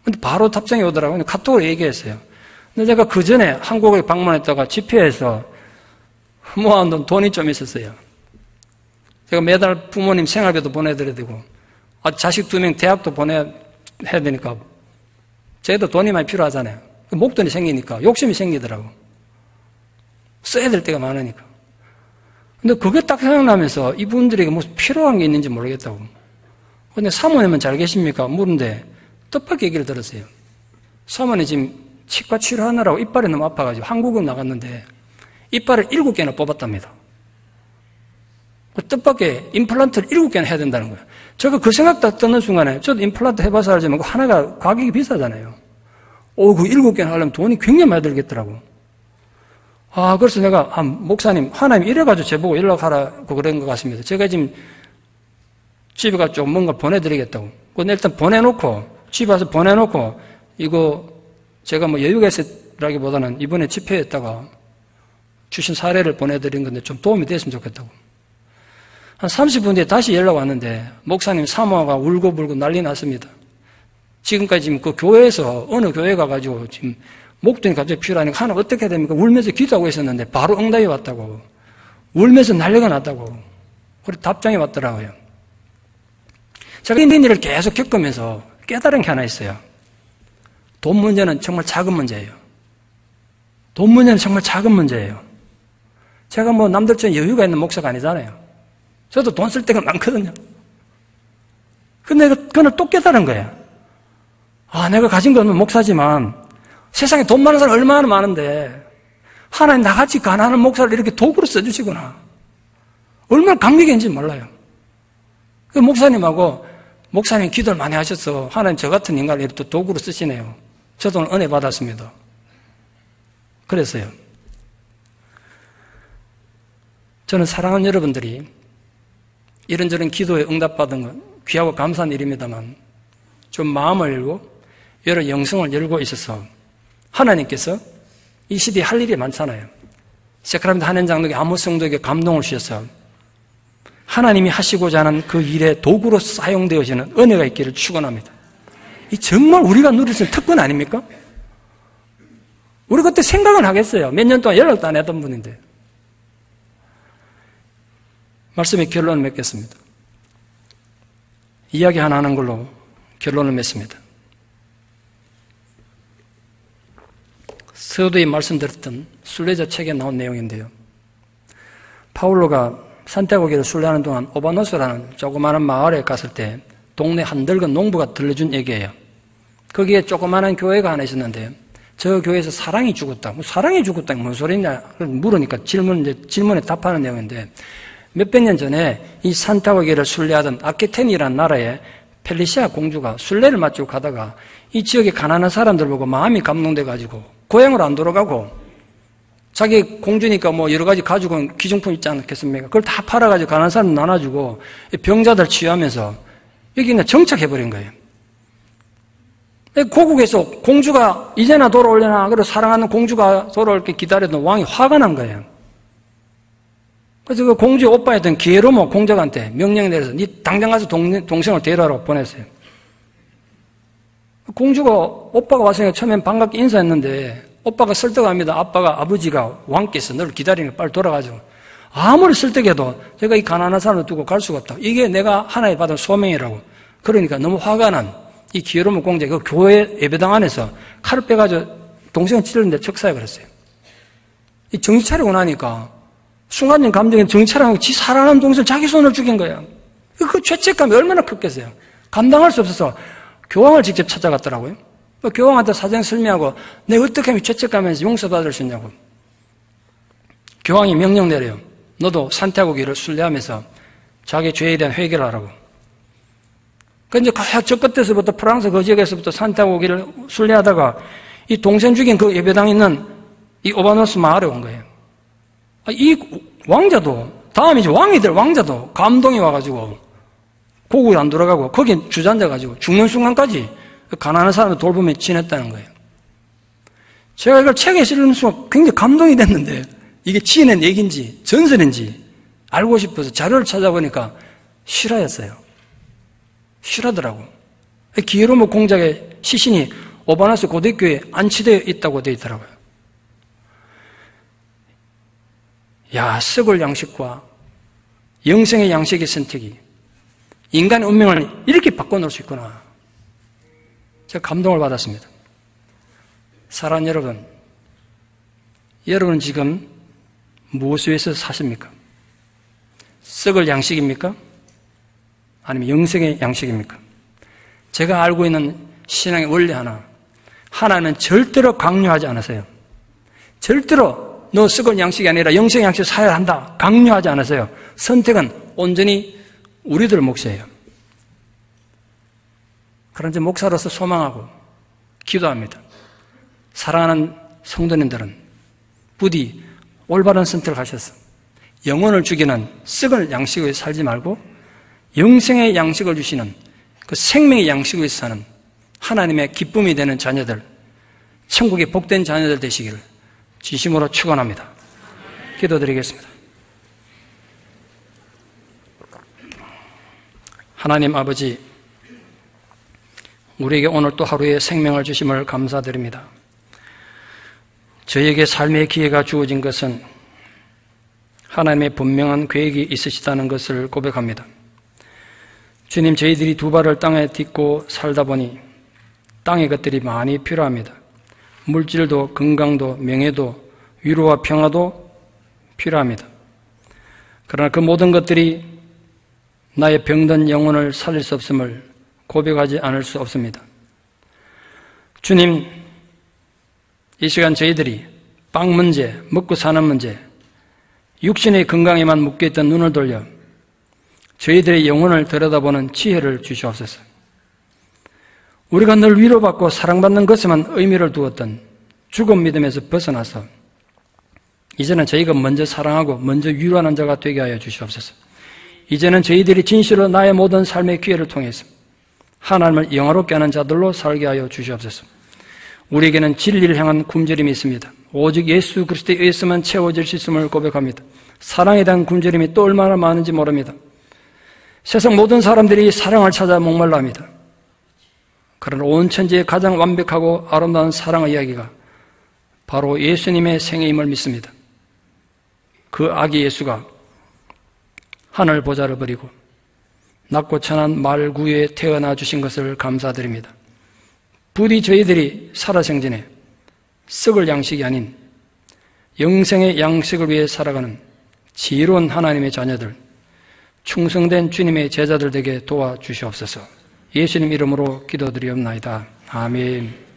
근데 바로 답장이 오더라고요. 카톡으로 얘기했어요. 근데 제가 그 전에 한국에 방문했다가 집회에서 모아놓은 돈이 좀 있었어요. 제가 매달 부모님 생활비도 보내드려야 되고, 자식 2명 대학도 보내야 되니까, 저희도 돈이 많이 필요하잖아요. 목돈이 생기니까, 욕심이 생기더라고. 써야 될 때가 많으니까. 근데 그게 딱 생각나면서 이분들에게 무슨 필요한 게 있는지 모르겠다고. 근데 사모님은 잘 계십니까? 물은데, 뜻밖의 얘기를 들었어요. 사모님 지금 치과 치료하느라고 이빨이 너무 아파가지고 한국은 나갔는데, 이빨을 7개나 뽑았답니다. 뜻밖의 임플란트를 7개나 해야 된다는 거예요. 제가 그 생각 딱 듣는 순간에, 저도 임플란트 해봐서 알지만 그 하나가 가격이 비싸잖아요. 그 7개나 하려면 돈이 굉장히 많이 들겠더라고. 그래서 내가, 목사님, 하나님 이래가지고 저보고 연락하라고 그런 것 같습니다. 제가 지금 집에 가서 좀 뭔가 보내드리겠다고. 근데 일단 보내놓고, 집에 와서 보내놓고, 이거 제가 뭐 여유가 있었라기보다는 이번에 집회했다가 주신 사례를 보내드린 건데 좀 도움이 됐으면 좋겠다고. 한 30분 뒤에 다시 연락 왔는데, 목사님 사모가 울고불고 난리 났습니다. 지금까지 지금 그 교회에서, 어느 교회 가가지고 지금 목돈이 갑자기 필요하니까 하나 어떻게 해야 됩니까? 울면서 기도하고 있었는데 바로 응답이 왔다고. 울면서 난리가 났다고. 그리고 답장이 왔더라고요. 제가 이런 일을 계속 겪으면서 깨달은 게 하나 있어요. 돈 문제는 정말 작은 문제예요. 돈 문제는 정말 작은 문제예요. 제가 뭐 남들처럼 여유가 있는 목사가 아니잖아요. 저도 돈 쓸 때가 많거든요. 근데 그걸 또 깨달은 거예요. 내가 가진 건 목사지만 세상에 돈 많은 사람 얼마나 많은데 하나님 나같이 가난한 목사를 이렇게 도구로 써주시구나. 얼마나 감격인지 몰라요. 그 목사님하고 목사님 기도를 많이 하셔서 하나님 저 같은 인간을 이렇게 도구로 쓰시네요. 저도 오늘 은혜 받았습니다. 그랬어요. 저는 사랑하는 여러분들이 이런저런 기도에 응답받은 건 귀하고 감사한 일입니다만 좀 마음을 열고 여러 영성을 열고 있어서 하나님께서 이 시대에 할 일이 많잖아요. 세크라멘트 한현 장로에게 아무 성도에게 감동을 주셔서 하나님이 하시고자 하는 그 일의 도구로 사용되어지는 은혜가 있기를 축원합니다. 이 정말 우리가 누릴 수 있는 특권 아닙니까? 우리 그때 생각은 하겠어요. 몇 년 동안 연락도 안 했던 분인데. 말씀의 결론을 맺겠습니다. 이야기 하나 하는 걸로 결론을 맺습니다. 서두에 말씀드렸던 순례자 책에 나온 내용인데요. 파울로가 산티아고교를 순례하는 동안 오바노스라는 조그마한 마을에 갔을 때 동네 한 늙은 농부가 들려준 얘기예요. 거기에 조그마한 교회가 하나 있었는데 저 교회에서 사랑이 죽었다. 사랑이 죽었다. 무슨 소리냐? 물으니까 질문에 답하는 내용인데 몇백 년 전에 이 산티아고교를 순례하던 아케텐이라는 나라에 펠리시아 공주가 순례를 마치고 가다가 이 지역의 가난한 사람들 보고 마음이 감동돼가지고 고향으로 안 돌아가고 자기 공주니까 뭐 여러 가지 가지고 온 기중품 있지 않겠습니까? 그걸 다 팔아가지고 가난한 사람 나눠주고 병자들 치유하면서 여기 그냥 정착해버린 거예요. 고국에서 공주가 이제나 돌아올려나 그리고 사랑하는 공주가 돌아올 게 기다리던 왕이 화가 난 거예요. 그래서 그 공주의 오빠였던 기에로모 공작한테 명령을 내려서 니 당장 가서 동생을 데려라고 보냈어요. 공주가 오빠가 왔으니까 처음엔 반갑게 인사했는데 오빠가 설득합니다. 아빠가 아버지가 왕께서 너를 기다리니까 빨리 돌아가죠. 아무리 설득해도 제가 이 가난한 사람을 두고 갈 수가 없다. 이게 내가 하나님 받은 소명이라고. 그러니까 너무 화가 난 이 기여로운 공작, 그 교회 예배당 안에서 칼을 빼가지고 동생을 찌르는데 척사에 그랬어요. 이 정신 차리고 나니까 순간적인 감정에 정신 차리고 지 사랑하는 동생을 자기 손으로 죽인 거야. 그 죄책감이 얼마나 컸겠어요. 감당할 수 없어서 교황을 직접 찾아갔더라고요. 교황한테 사정 설명하고 내가 어떻게 하면 죄책감에서 용서받을 수 있냐고. 교황이 명령 내려요. 너도 산티아고 길을 순례하면서 자기 죄에 대한 회개를 하라고. 그러니까 이제 저 끝에서부터 프랑스 그 지역에서부터 산티아고 길을 순례하다가 이 동생 죽인 그 예배당에 있는 이 오바노스 마을에 온 거예요. 이 왕자도, 다음에 이제 왕이 될 왕자도 감동이 와가지고 고국에 안 돌아가고 거기 주저앉아가지고 죽는 순간까지 가난한 사람을 돌보며 지냈다는 거예요. 제가 이걸 책에 실는 순간 굉장히 감동이 됐는데 이게 지어낸 얘기인지 전설인지 알고 싶어서 자료를 찾아보니까 실화였어요. 실화더라고. 기에로모 공작의 시신이 오바나스 고대교회에 안치되어 있다고 되어 있더라고요. 야, 썩을 양식과 영생의 양식의 선택이 인간의 운명을 이렇게 바꿔놓을 수 있구나. 제가 감동을 받았습니다. 사랑하는 여러분, 여러분은 지금 무엇을 위해서 사십니까? 썩을 양식입니까? 아니면 영생의 양식입니까? 제가 알고 있는 신앙의 원리 하나는 절대로 강요하지 않으세요. 절대로 너 썩을 양식이 아니라 영생의 양식을 사야 한다. 강요하지 않으세요. 선택은 온전히 우리들 몫이에요. 그런데 목사로서 소망하고 기도합니다. 사랑하는 성도님들은 부디 올바른 선택을 하셔서 영혼을 죽이는 썩을 양식을 살지 말고 영생의 양식을 주시는 그 생명의 양식을 사는 하나님의 기쁨이 되는 자녀들, 천국의 복된 자녀들 되시기를 진심으로 축원합니다. 기도드리겠습니다. 하나님 아버지, 우리에게 오늘 또 하루의 생명을 주심을 감사드립니다. 저희에게 삶의 기회가 주어진 것은 하나님의 분명한 계획이 있으시다는 것을 고백합니다. 주님, 저희들이 두 발을 땅에 딛고 살다 보니 땅의 것들이 많이 필요합니다. 물질도, 건강도, 명예도, 위로와 평화도 필요합니다. 그러나 그 모든 것들이 나의 병든 영혼을 살릴 수 없음을 고백하지 않을 수 없습니다. 주님, 이 시간 저희들이 빵 문제, 먹고 사는 문제, 육신의 건강에만 묶여있던 눈을 돌려 저희들의 영혼을 들여다보는 지혜를 주시옵소서. 우리가 늘 위로받고 사랑받는 것에만 의미를 두었던 죽음 믿음에서 벗어나서 이제는 저희가 먼저 사랑하고 먼저 위로하는 자가 되게 하여 주시옵소서. 이제는 저희들이 진실로 나의 모든 삶의 기회를 통해서 하나님을 영화롭게 하는 자들로 살게 하여 주시옵소서. 우리에게는 진리를 향한 굶주림이 있습니다. 오직 예수 그리스도에 의해서만 채워질 수 있음을 고백합니다. 사랑에 대한 굶주림이 또 얼마나 많은지 모릅니다. 세상 모든 사람들이 사랑을 찾아 목말라 합니다. 그러나 온 천지의 가장 완벽하고 아름다운 사랑의 이야기가 바로 예수님의 생애임을 믿습니다. 그 아기 예수가 하늘 보좌를 버리고 낮고 천한 말구유에 태어나 주신 것을 감사드립니다. 부디 저희들이 살아생전에 썩을 양식이 아닌 영생의 양식을 위해 살아가는 지혜로운 하나님의 자녀들, 충성된 주님의 제자들 되게 도와주시옵소서. 예수님 이름으로 기도드리옵나이다. 아멘.